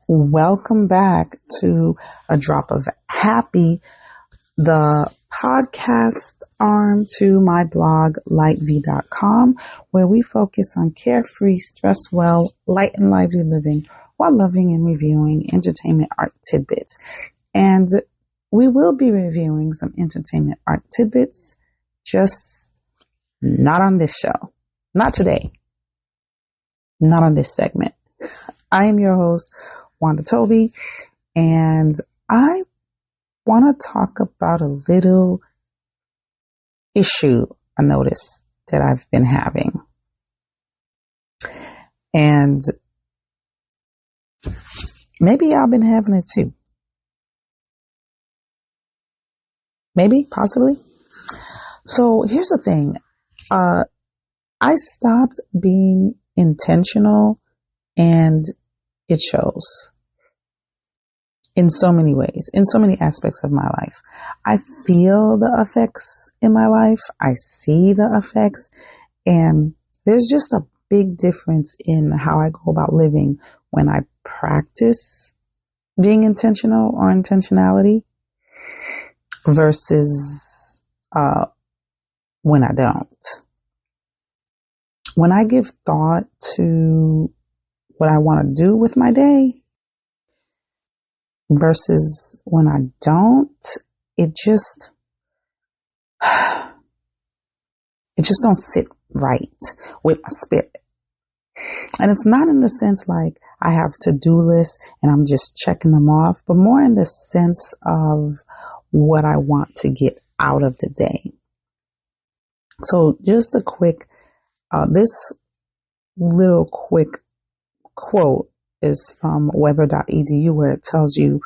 Welcome back to A Drop of Happy, the podcast arm to my blog, lightv.com, where we focus on carefree, stress well, light and lively living while loving and reviewing entertainment art tidbits. And we will be reviewing some entertainment art tidbits, just not on this show. Not today. Not on this segment. I am your host, Wanda Toby, and I want to talk about a little issue I noticed that I've been having. And maybe y'all been having it too. Maybe, possibly. So here's the thing. I stopped being intentional, and it shows in so many ways, in so many aspects of my life. I feel the effects in my life. I see the effects, and there's just a big difference in how I go about living when I practice being intentional or intentionality versus when I don't. When I give thought to what I want to do with my day versus when I don't, it just don't sit right with my spirit. And it's not in the sense like I have to-do lists and I'm just checking them off, but more in the sense of what I want to get out of the day. So just a quick, this little quick quote is from weber.edu, where it tells you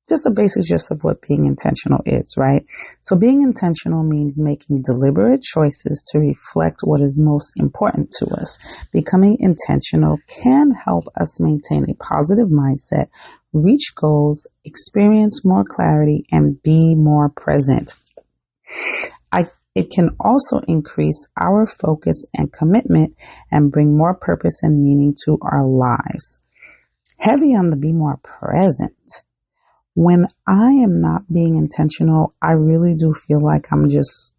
just a basic gist of what being intentional is, right? So being intentional means making deliberate choices to reflect what is most important to us. Becoming intentional can help us maintain a positive mindset, reach goals, experience more clarity, and be more present. It can also increase our focus and commitment and bring more purpose and meaning to our lives. Heavy on the be more present. When I am not being intentional, I really do feel like I'm just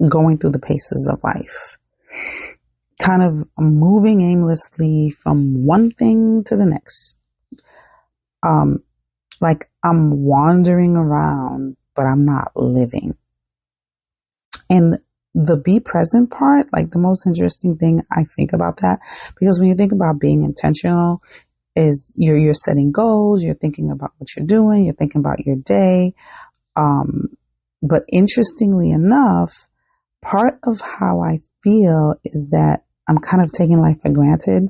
going through the paces of life. Kind of moving aimlessly from one thing to the next. Like I'm wandering around, but I'm not living. And the be present part, like the most interesting thing I think about that, because when you think about being intentional, is you're setting goals, you're thinking about what you're doing, you're thinking about your day. But interestingly enough, part of how I feel is that I'm kind of taking life for granted.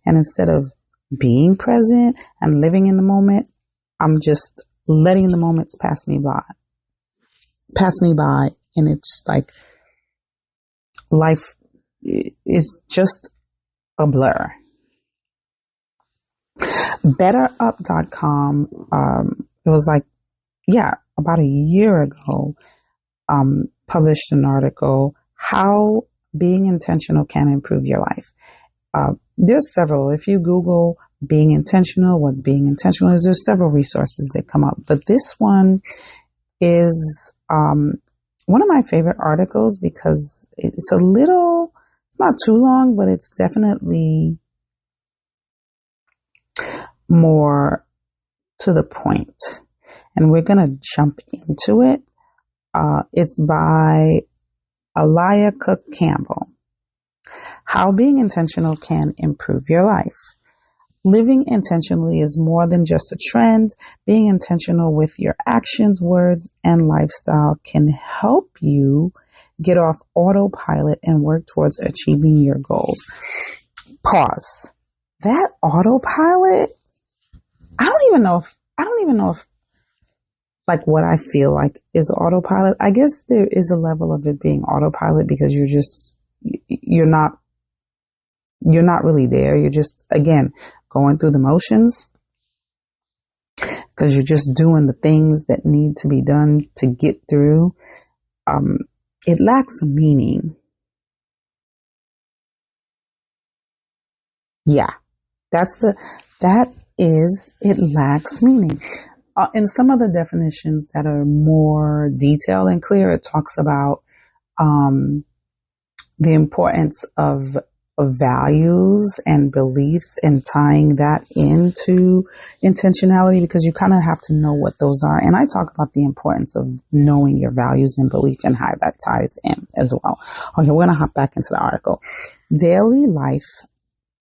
And instead of being present and living in the moment, I'm just letting the moments pass me by. And it's like life is just a blur. BetterUp.com, it was like, about a year ago, published an article, How Being Intentional Can Improve Your Life. There's several. If you Google being intentional, what being intentional is, there's several resources that come up. But this one is one of my favorite articles because it's not too long, but it's definitely more to the point. And we're going to jump into it. It's by Alaya Cook Campbell. How being intentional can improve your life. Living intentionally is more than just a trend. Being intentional with your actions, words, and lifestyle can help you get off autopilot and work towards achieving your goals. Pause. That autopilot, I don't even know if like what I feel like is autopilot. I guess there is a level of it being autopilot because you're not really there. You're just, again, going through the motions because you're just doing the things that need to be done to get through. It lacks a meaning. Yeah, that is it lacks meaning. In some of the definitions that are more detailed and clear, it talks about the importance of values and beliefs and tying that into intentionality, because you kind of have to know what those are. And I talk about the importance of knowing your values and belief and how that ties in as well. Okay, we're going to hop back into the article. Daily life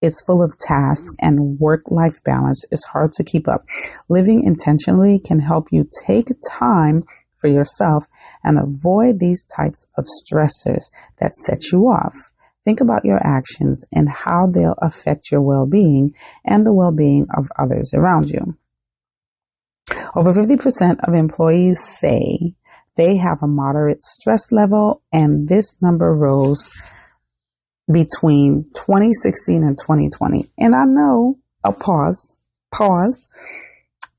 is full of tasks and work-life balance is hard to keep up. Living intentionally can help you take time for yourself and avoid these types of stressors that set you off. Think about your actions and how they'll affect your well-being and the well-being of others around you. Over 50% of employees say they have a moderate stress level, and this number rose between 2016 and 2020. And I know, pause,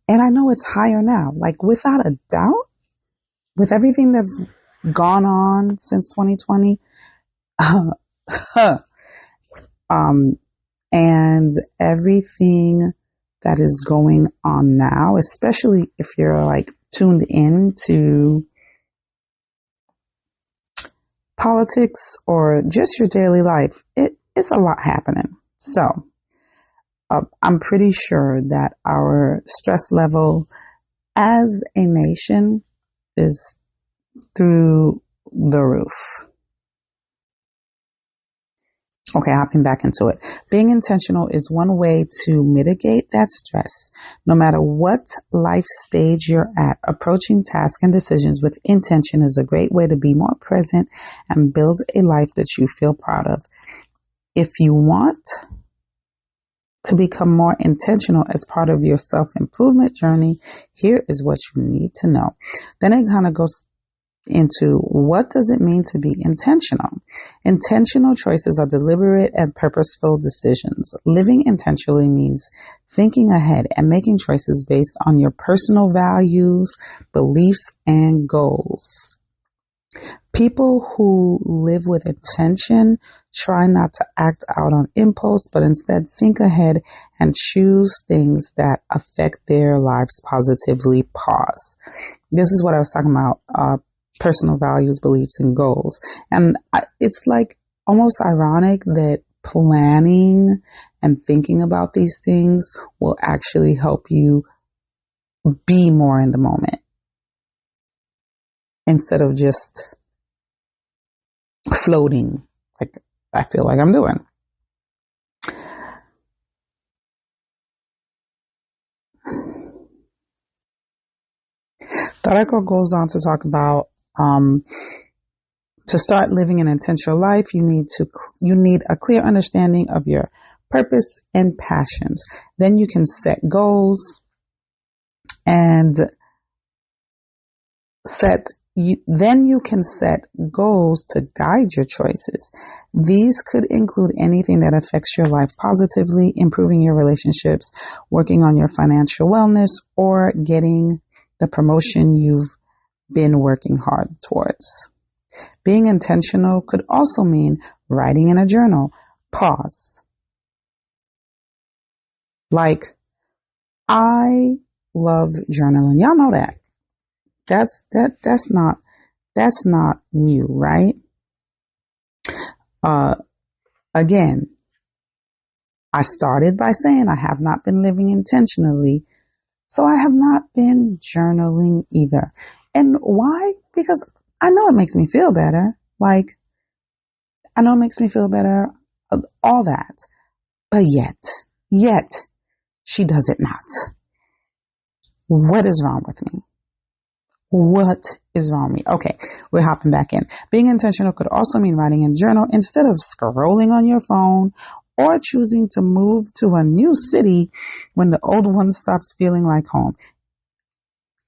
and I know it's higher now. Like, without a doubt, with everything that's gone on since 2020, and everything that is going on now, especially if you're like tuned in to politics or just your daily life, it's a lot happening. So I'm pretty sure that our stress level as a nation is through the roof. Okay, hopping back into it. Being intentional is one way to mitigate that stress. No matter what life stage you're at, approaching tasks and decisions with intention is a great way to be more present and build a life that you feel proud of. If you want to become more intentional as part of your self-improvement journey, here is what you need to know. Then it kind of goes into what does it mean to be intentional. Intentional choices are deliberate and purposeful decisions. Living intentionally means thinking ahead and making choices based on your personal values, beliefs, and goals. People who live with intention try not to act out on impulse, but instead think ahead and choose things that affect their lives positively. Pause. This is what I was talking about, personal values, beliefs, and goals. And it's like almost ironic that planning and thinking about these things will actually help you be more in the moment instead of just floating like I feel like I'm doing. The article goes on to talk about to start living an intentional life, you need a clear understanding of your purpose and passions. Then you can set goals and then you can set goals to guide your choices. These could include anything that affects your life positively, improving your relationships, working on your financial wellness, or getting the promotion you've been working hard towards. Being intentional could also mean writing in a journal. Pause. Like, I love journaling. Y'all know that. That's not new, right? Again, I started by saying I have not been living intentionally, so I have not been journaling either. And why? Because I know it makes me feel better. Like, I know it makes me feel better, all that. But yet, she does it not. What is wrong with me? What is wrong with me? Okay, we're hopping back in. Being intentional could also mean writing in a journal instead of scrolling on your phone or choosing to move to a new city when the old one stops feeling like home.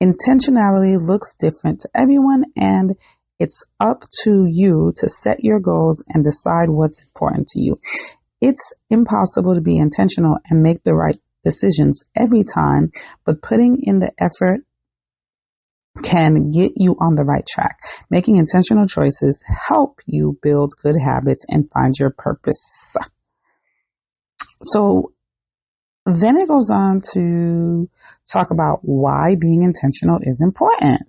Intentionality looks different to everyone, and it's up to you to set your goals and decide what's important to you. It's impossible to be intentional and make the right decisions every time, but putting in the effort can get you on the right track. Making intentional choices help you build good habits and find your purpose. So Then it goes on to talk about why being intentional is important.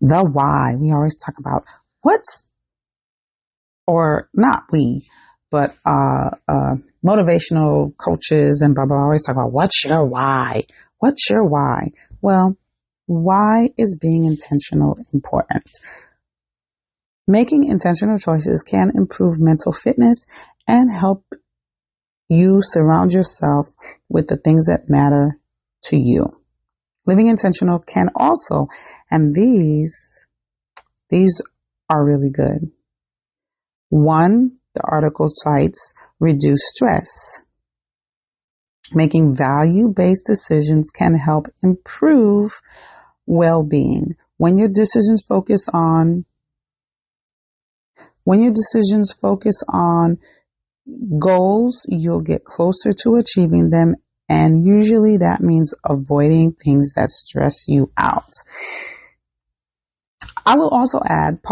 The why. We always talk about or not we, but motivational coaches and blah, blah, always talk about what's your why? What's your why? Well, why is being intentional important? Making intentional choices can improve mental fitness and help you surround yourself with the things that matter to you. Living intentional can also, and these are really good. 1, the article cites reduce stress. Making value-based decisions can help improve well-being. When your decisions focus on goals, you'll get closer to achieving them, and usually that means avoiding things that stress you out. I will also add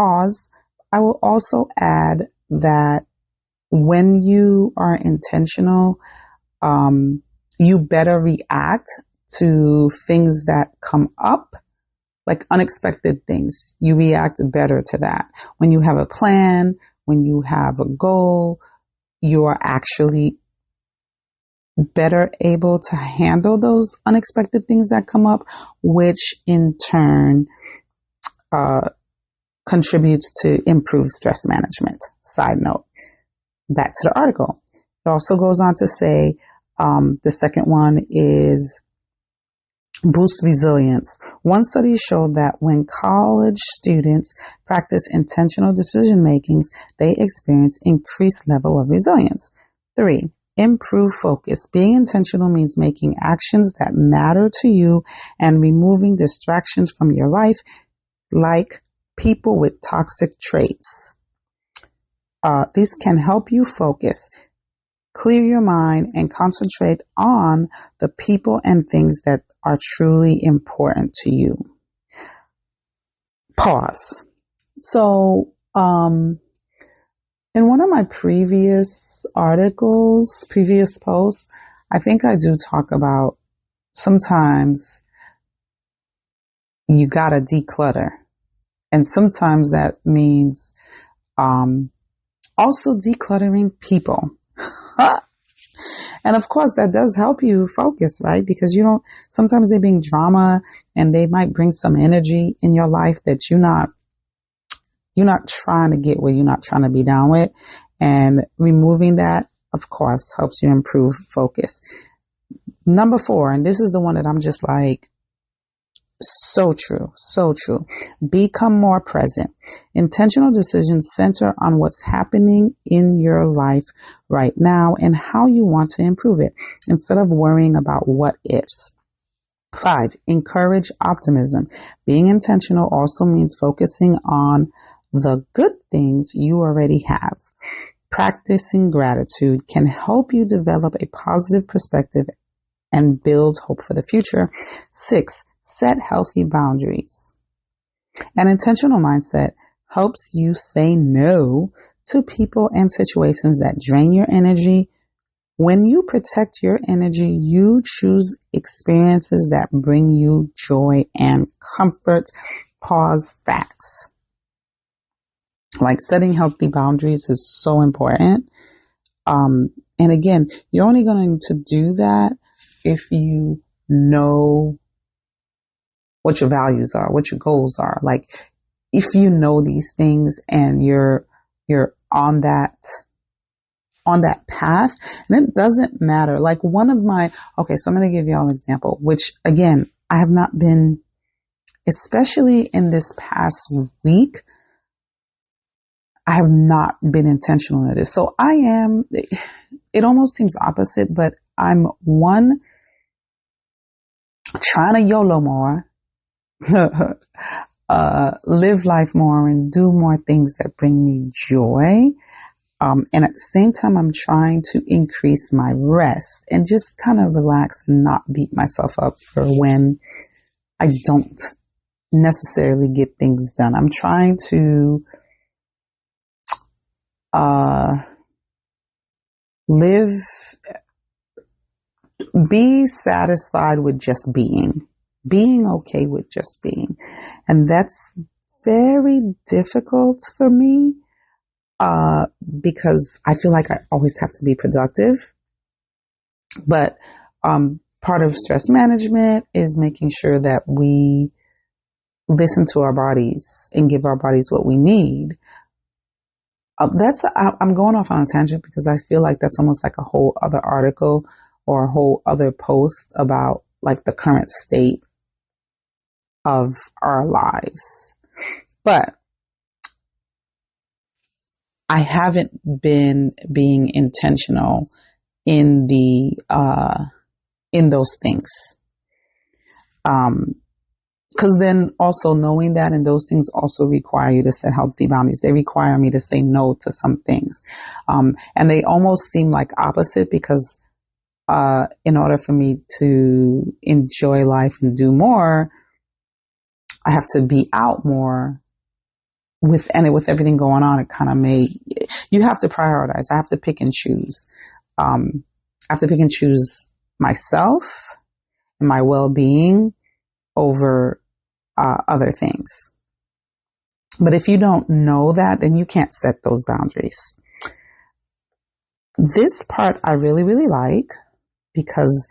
that when you are intentional, you better react to things that come up, like unexpected things. You react better to that. When you have a plan, when you have a goal, you are actually better able to handle those unexpected things that come up, which in turn contributes to improved stress management. Side note, back to the article. It also goes on to say the second one is boost resilience. One study showed that when college students practice intentional decision makings, they experience increased level of resilience. 3, improve focus. Being intentional means making actions that matter to you and removing distractions from your life, like people with toxic traits. These can help you focus, clear your mind, and concentrate on the people and things that are truly important to you. Pause. So, in one of my previous posts, I think I do talk about sometimes you gotta declutter. And sometimes that means also decluttering people. And of course, that does help you focus, right? Because sometimes they bring drama and they might bring some energy in your life that you're not trying to get where you're not trying to be down with. And removing that, of course, helps you improve focus. Number 4, and this is the one that I'm just like, so true, so true. Become more present. Intentional decisions center on what's happening in your life right now and how you want to improve it, instead of worrying about what ifs. 5, encourage optimism. Being intentional also means focusing on the good things you already have. Practicing gratitude can help you develop a positive perspective and build hope for the future. 6, set healthy boundaries. An intentional mindset helps you say no to people and situations that drain your energy. When you protect your energy, you choose experiences that bring you joy and comfort. Pause. Facts. Like, setting healthy boundaries is so important. And again, you're only going to do that if you know what your values are, what your goals are. Like, if you know these things and you're on that path, and it doesn't matter. Like, so I'm going to give y'all an example, which again, I have not been, especially in this past week, I have not been intentional in this. So it almost seems opposite, but I'm trying to YOLO more, live life more and do more things that bring me joy. And at the same time, I'm trying to increase my rest and just kind of relax and not beat myself up for when I don't necessarily get things done. I'm trying to Be satisfied with just being okay with just being. And that's very difficult for me, because I feel like I always have to be productive. But, part of stress management is making sure that we listen to our bodies and give our bodies what we need. I'm going off on a tangent because I feel like that's almost like a whole other article or a whole other post about like the current state of our lives. But I haven't been being intentional in in those things. Because then also knowing that, and those things also require you to set healthy boundaries. They require me to say no to some things. And they almost seem like opposite because, in order for me to enjoy life and do more, I have to be out more with everything going on. It kind of you have to prioritize. I have to pick and choose. I have to pick and choose myself and my well-being over other things. But if you don't know that, then you can't set those boundaries. This part I really, really like because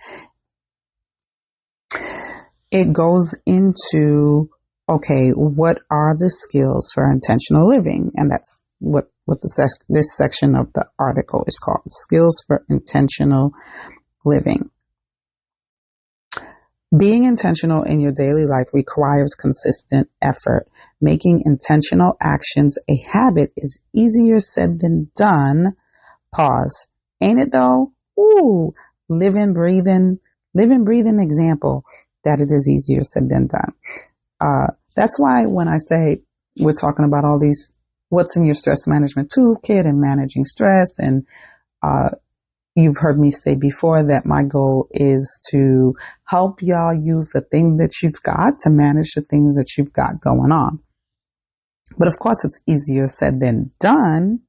it goes into, okay, what are the skills for intentional living? And that's what this section of the article is called, Skills for Intentional Living. Being intentional in your daily life requires consistent effort. Making intentional actions a habit is easier said than done. Pause. Ain't it though? Ooh, living, breathing example that it is easier said than done. That's why when I say we're talking about all these, what's in your stress management toolkit and managing stress, and you've heard me say before that my goal is to help y'all use the thing that you've got to manage the things that you've got going on. But of course, it's easier said than done.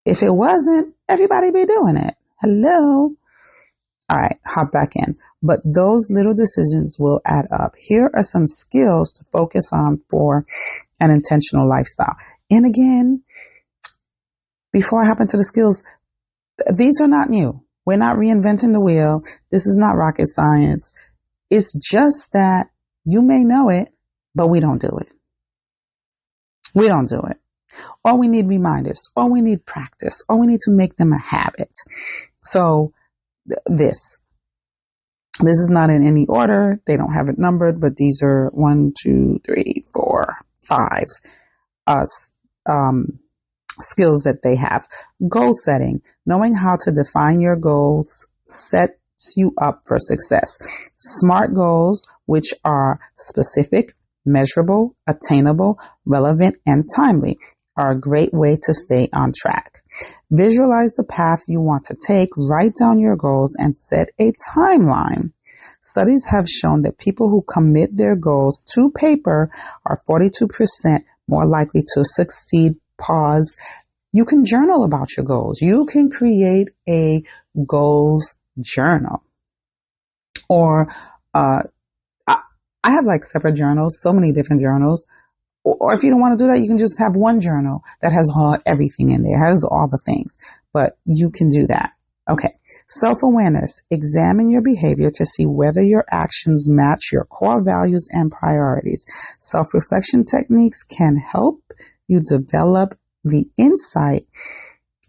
If it wasn't, everybody be doing it. Hello. All right, hop back in. But those little decisions will add up. Here are some skills to focus on for an intentional lifestyle. And again, before I hop into the skills, these are not new. We're not reinventing the wheel. This is not rocket science. It's just that you may know it, but we don't do it. We don't do it. Or we need reminders, or we need practice, or we need to make them a habit. So this is not in any order. They don't have it numbered, but these are 1, 2, 3, 4, 5 skills that they have. Goal setting. Knowing how to define your goals sets you up for success. SMART goals, which are specific, measurable, attainable, relevant, and timely, are a great way to stay on track. Visualize the path you want to take, write down your goals, and set a timeline. Studies have shown that people who commit their goals to paper are 42% more likely to succeed. Pause. You can journal about your goals. You can create a goals journal. Or I have like separate journals, so many different journals. Or if you don't want to do that, you can just have one journal that has everything in there, has all the things. But you can do that. Okay. Self-awareness. Examine your behavior to see whether your actions match your core values and priorities. Self-reflection techniques can help you develop the insight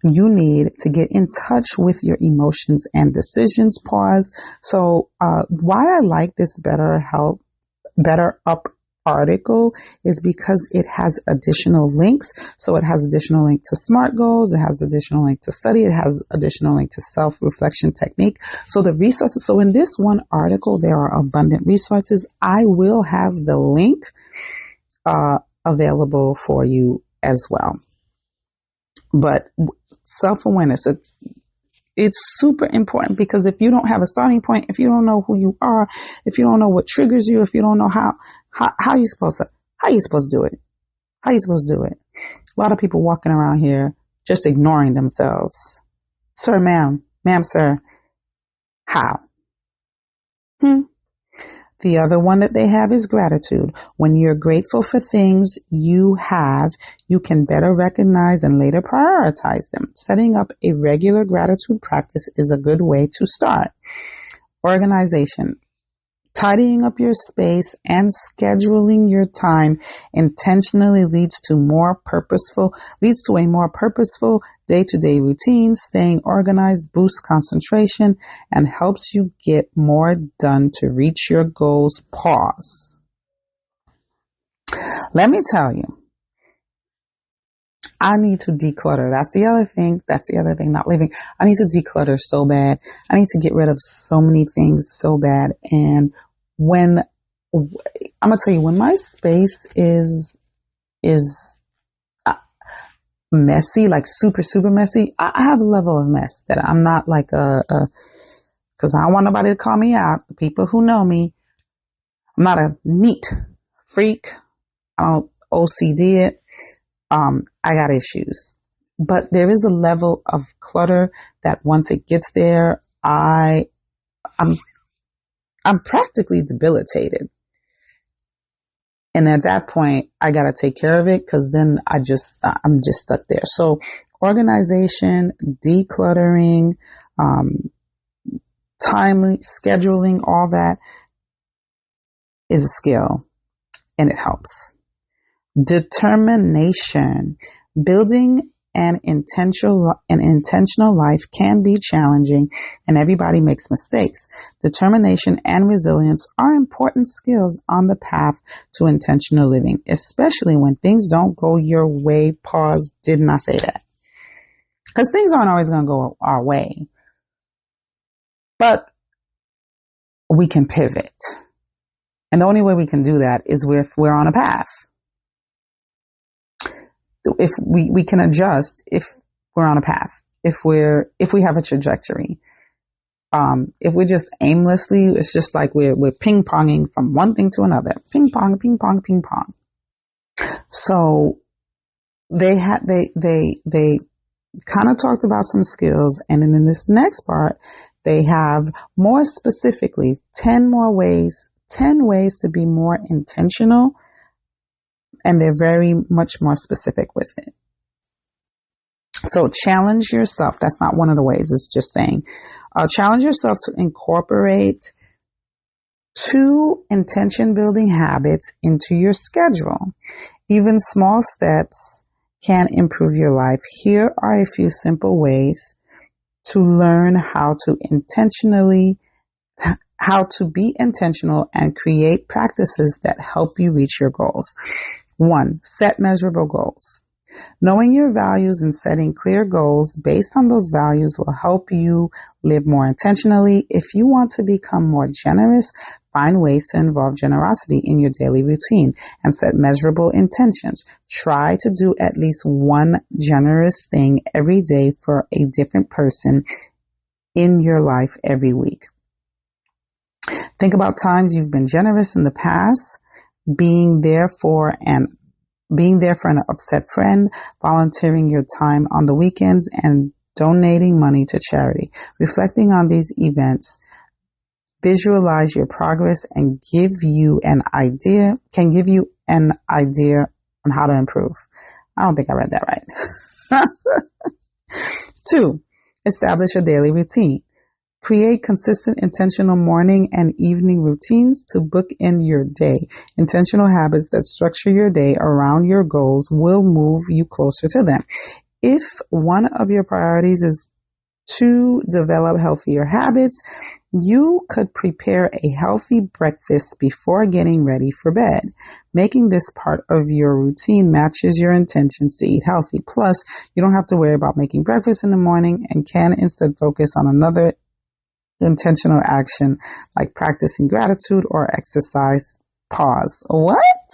you need to get in touch with your emotions and decisions. Pause. So, why I like this Better Up article is because it has additional links. So it has additional link to SMART goals. It has additional link to study. It has additional link to self-reflection technique. So the resources. So in this one article, there are abundant resources. I will have the link available for you as well. But self-awareness, it's super important, because if you don't have a starting point, if you don't know who you are, if you don't know what triggers you, if you don't know how you supposed to do it? How you supposed to do it? A lot of people walking around here just ignoring themselves. Sir, ma'am, sir, How? The other one that they have is gratitude. When you're grateful for things you have, you can better recognize and later prioritize them. Setting up a regular gratitude practice is a good way to start. Organization. Tidying up your space and scheduling your time intentionally leads to a more purposeful day-to-day routine. Staying organized boosts concentration and helps you get more done to reach your goals. Pause. Let me tell you, I need to declutter. That's the other thing, not living. I need to declutter so bad. I need to get rid of so many things so bad. And I'm gonna tell you, when my space is messy, like super, super messy, I have a level of mess that I'm not like cause I don't want nobody to call me out. The people who know me, I'm not a neat freak. I don't OCD it. I got issues, but there is a level of clutter that once it gets there, I'm practically debilitated. And at that point, I got to take care of it because then I'm just stuck there. So organization, decluttering, timely scheduling, all that is a skill and it helps. Determination. Building an intentional life can be challenging and everybody makes mistakes. Determination and resilience are important skills on the path to intentional living, especially when things don't go your way. Pause. Did not say that. Because things aren't always going to go our way. But we can pivot. And the only way we can do that is if we're on a path. If we can adjust if we're on a path, if we have a trajectory. If we're just aimlessly, it's just like we're ping-ponging from one thing to another. Ping pong, ping pong, ping pong. So they kind of talked about some skills, and then in this next part, they have more specifically 10 ways to be more intentional. And they're very much more specific with it. So challenge yourself. That's not one of the ways. It's just saying, challenge yourself to incorporate 2 intention building habits into your schedule. Even small steps can improve your life. Here are a few simple ways to learn how to be intentional and create practices that help you reach your goals. 1, set measurable goals. Knowing your values and setting clear goals based on those values will help you live more intentionally. If you want to become more generous, find ways to involve generosity in your daily routine and set measurable intentions. Try to do at least one generous thing every day for a different person in your life every week. Think about times you've been generous in the past. Being there for an upset friend, volunteering your time on the weekends, and donating money to charity. Reflecting on these events, visualize your progress and can give you an idea on how to improve. I don't think I read that right. 2, establish a daily routine. Create consistent, intentional morning and evening routines to bookend your day. Intentional habits that structure your day around your goals will move you closer to them. If one of your priorities is to develop healthier habits, you could prepare a healthy breakfast before getting ready for bed. Making this part of your routine matches your intentions to eat healthy. Plus, you don't have to worry about making breakfast in the morning and can instead focus on another intentional action like practicing gratitude or exercise. Pause. What?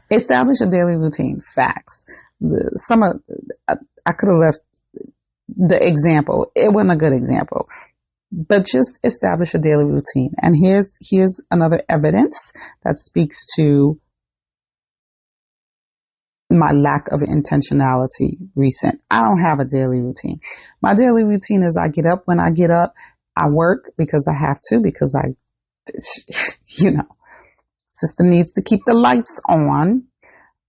Establish a daily routine. Facts. I could have left the example. It wasn't a good example, but just establish a daily routine. And here's another evidence that speaks to my lack of intentionality recent. I don't have a daily routine. My daily routine is I get up when I get up. I work because I have to, because you know, system needs to keep the lights on.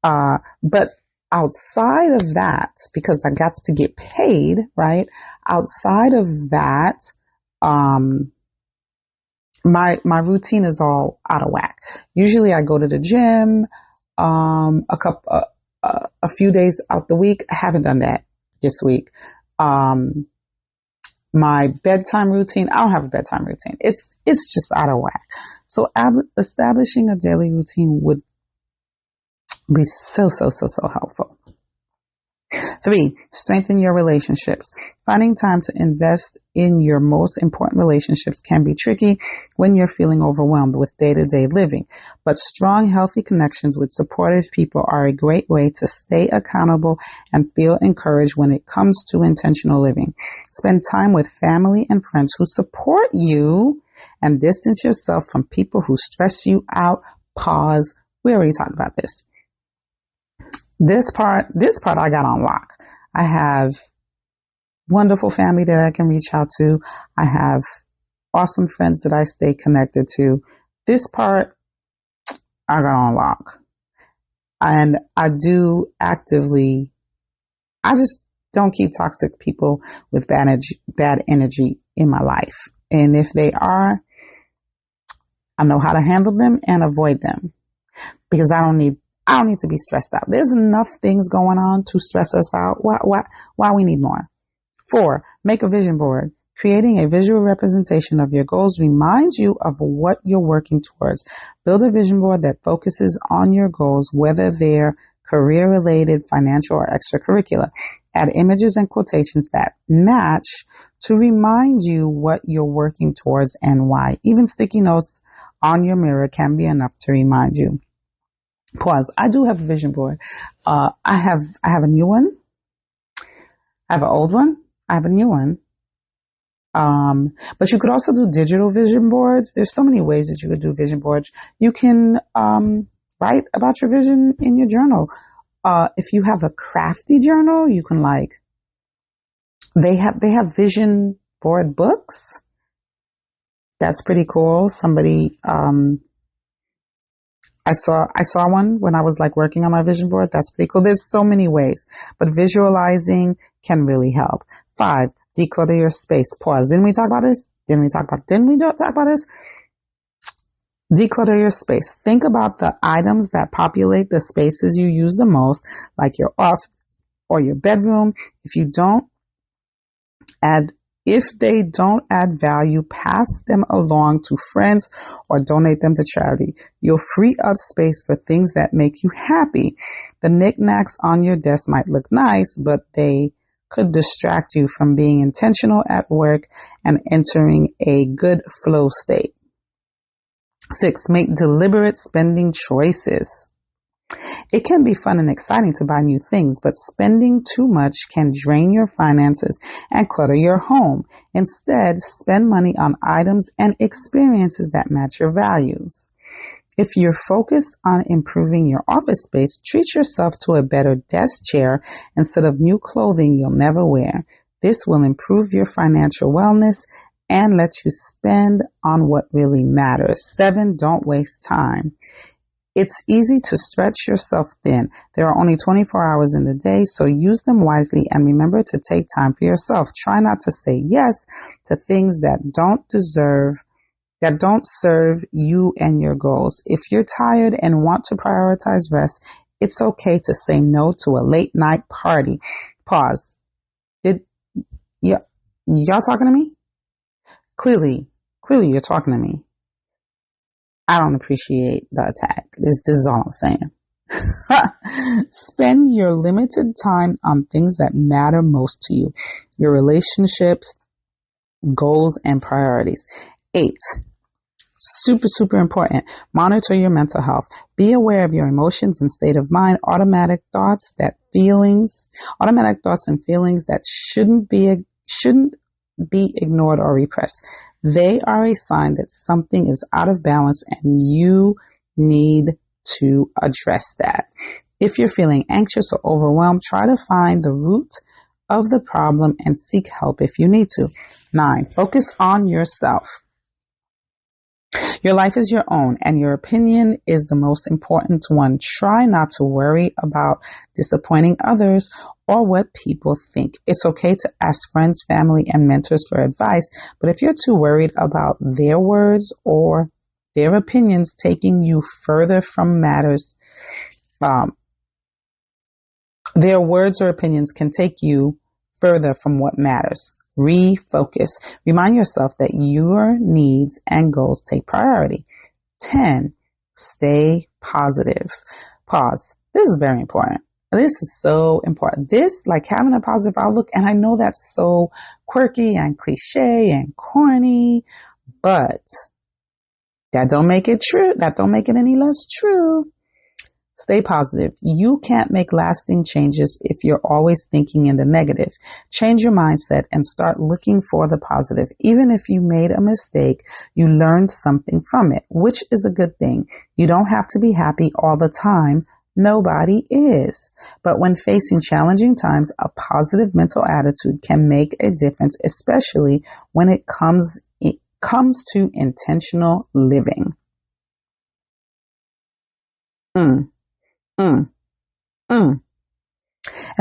But outside of that, because I got to get paid, right? Outside of that, my routine is all out of whack. Usually I go to the gym, a few days out the week. I haven't done that this week. My bedtime routine, I don't have a bedtime routine. It's just out of whack. So establishing a daily routine would be so helpful. 3, strengthen your relationships. Finding time to invest in your most important relationships can be tricky when you're feeling overwhelmed with day-to-day living. But strong, healthy connections with supportive people are a great way to stay accountable and feel encouraged when it comes to intentional living. Spend time with family and friends who support you and distance yourself from people who stress you out. Pause. We already talked about this. This part I got on lock. I have wonderful family that I can reach out to. I have awesome friends that I stay connected to. This part I got on lock. And I do actively, I just don't keep toxic people with bad energy in my life. And if they are, I know how to handle them and avoid them, because I don't need to be stressed out. There's enough things going on to stress us out. Why we need more? 4, make a vision board. Creating a visual representation of your goals reminds you of what you're working towards. Build a vision board that focuses on your goals, whether they're career-related, financial, or extracurricular. Add images and quotations that match to remind you what you're working towards and why. Even sticky notes on your mirror can be enough to remind you. Pause. I do have a vision board. I have a new one. I have an old one. I have a new one. But you could also do digital vision boards. There's so many ways that you could do vision boards. You can, write about your vision in your journal. If you have a crafty journal, you can they have vision board books. That's pretty cool. Somebody, I saw one when I was working on my vision board. That's pretty cool. There's so many ways, but visualizing can really help. 5, declutter your space. Pause. Didn't we talk about this? Declutter your space. Think about the items that populate the spaces you use the most, like your office or your bedroom. If they don't add value, pass them along to friends or donate them to charity. You'll free up space for things that make you happy. The knickknacks on your desk might look nice, but they could distract you from being intentional at work and entering a good flow state. 6, make deliberate spending choices. It can be fun and exciting to buy new things, but spending too much can drain your finances and clutter your home. Instead, spend money on items and experiences that match your values. If you're focused on improving your office space, treat yourself to a better desk chair instead of new clothing you'll never wear. This will improve your financial wellness and let you spend on what really matters. 7, don't waste time. It's easy to stretch yourself thin. There are only 24 hours in the day, so use them wisely and remember to take time for yourself. Try not to say yes to things that don't serve you and your goals. If you're tired and want to prioritize rest, it's okay to say no to a late night party. Pause. Did y'all talking to me? Clearly you're talking to me. I don't appreciate the attack. This is all I'm saying. Spend your limited time on things that matter most to you, your relationships, goals, and priorities. 8, super important. Monitor your mental health. Be aware of your emotions and state of mind. Automatic thoughts and feelings that shouldn't be ignored or repressed. They are a sign that something is out of balance and you need to address that. If you're feeling anxious or overwhelmed, try to find the root of the problem and seek help if you need to. 9, focus on yourself. Your life is your own, and your opinion is the most important one. Try not to worry about disappointing others or what people think. It's okay to ask friends, family, and mentors for advice, but if you're too worried about their words or their opinions taking you further from matters, their words or opinions can take you further from what matters. Refocus. Remind yourself that your needs and goals take priority. 10, stay positive. Pause. This is very important. This is so important. This, like having a positive outlook, and I know that's so quirky and cliche and corny, but that don't make it true. That don't make it any less true. Stay positive. You can't make lasting changes if you're always thinking in the negative. Change your mindset and start looking for the positive. Even if you made a mistake, you learned something from it, which is a good thing. You don't have to be happy all the time. Nobody is. But when facing challenging times, a positive mental attitude can make a difference, especially when it comes to intentional living.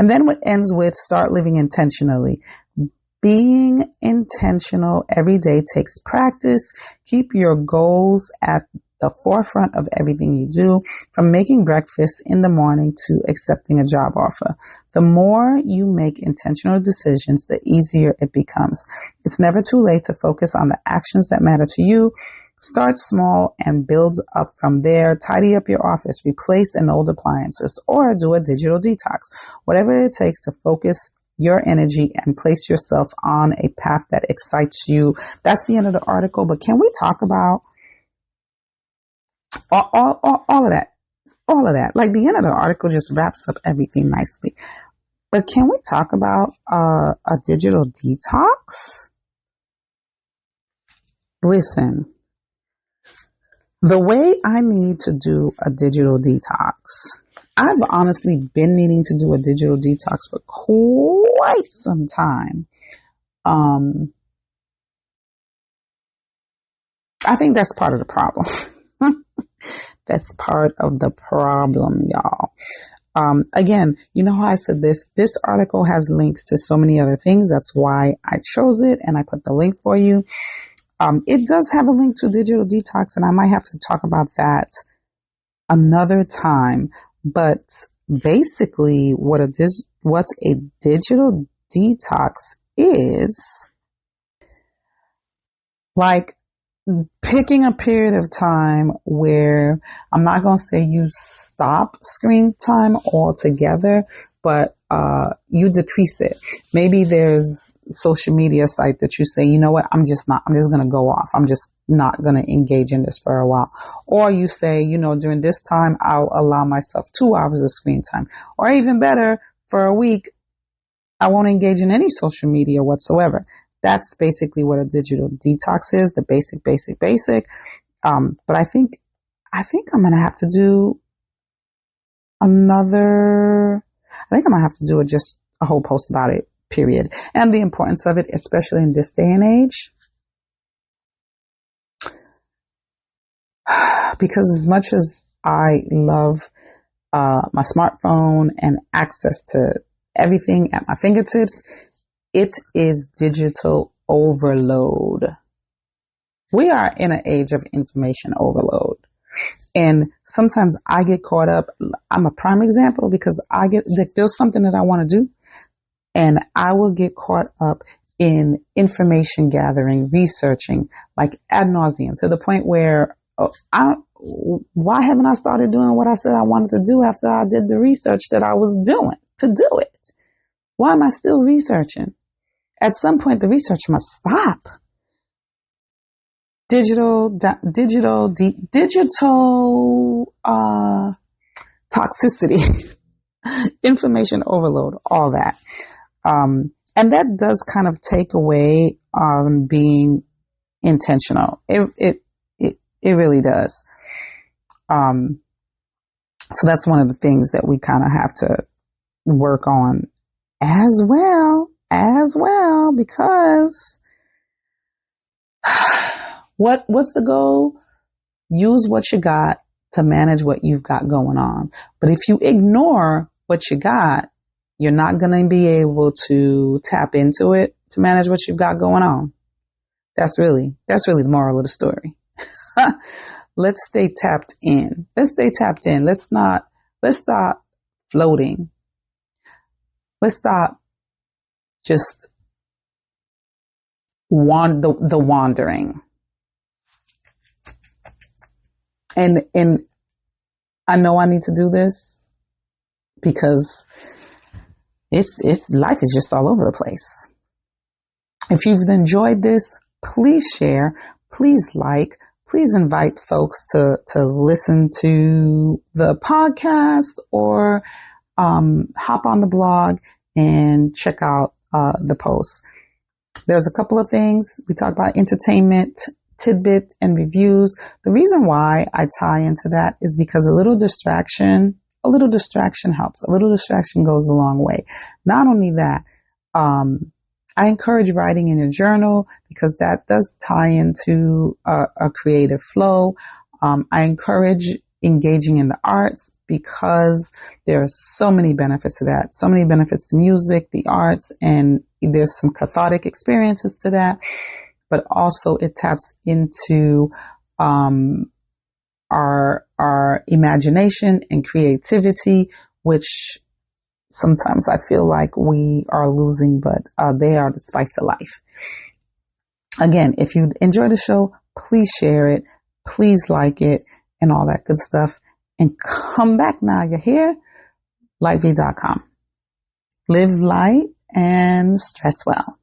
And then what ends with start living intentionally. Being intentional every day takes practice. Keep your goals at the forefront of everything you do, from making breakfast in the morning to accepting a job offer. The more you make intentional decisions, the easier it becomes. It's never too late to focus on the actions that matter to you. Start small and build up from there. Tidy up your office, replace an old appliances, or do a digital detox. Whatever it takes to focus your energy and place yourself on a path that excites you. That's the end of the article, but can we talk about all of that? All of that. Like the end of the article just wraps up everything nicely. But can we talk about a digital detox? Listen. The way I need to do a digital detox, I've honestly been needing to do a digital detox for quite some time. I think that's part of the problem. That's part of the problem, y'all. Again, you know how I said this article has links to so many other things. That's why I chose it and I put the link for you. It does have a link to digital detox, and I might have to talk about that another time. But basically, what a digital detox is, like picking a period of time where I'm not going to say you stop screen time altogether, but you decrease it. Maybe there's social media site that you say, you know what, I'm just going to go off. I'm just not going to engage in this for a while. Or you say, you know, during this time, I'll allow myself 2 hours of screen time. Or even better, for a week, I won't engage in any social media whatsoever. That's basically what a digital detox is, the basic. But I think I'm going to have to do just a whole post about it, period. And the importance of it, especially in this day and age. Because as much as I love my smartphone and access to everything at my fingertips, it is digital overload. We are in an age of information overload. And sometimes I get caught up. I'm a prime example because there's something that I want to do, and I will get caught up in information gathering, researching, like ad nauseum, to the point where why haven't I started doing what I said I wanted to do after I did the research that I was doing to do it? Why am I still researching? At some point, the research must stop. Digital toxicity, information overload, all that. And that does kind of take away being intentional. It really does. So that's one of the things that we kind of have to work on as well, because what's the goal? Use what you got to manage what you've got going on. But if you ignore what you got, you're not going to be able to tap into it to manage what you've got going on. That's really the moral of the story. Let's stay tapped in. Let's stop floating. Let's stop just the wandering. And I know I need to do this because it's life is just all over the place. If you've enjoyed this, please share, please like, please invite folks to listen to the podcast or hop on the blog and check out the posts. There's a couple of things. We talk about entertainment, tidbit, and reviews. The reason why I tie into that is because a little distraction helps. A little distraction goes a long way. Not only that, I encourage writing in your journal because that does tie into a creative flow. I encourage engaging in the arts because there are so many benefits to that, so many benefits to music, the arts, and there's some cathartic experiences to that, but also it taps into our imagination and creativity, which sometimes I feel like we are losing, but they are the spice of life. Again, if you enjoy the show, please share it, please like it, and all that good stuff. And come back now. You're here, lightv.com. Live light and stress well.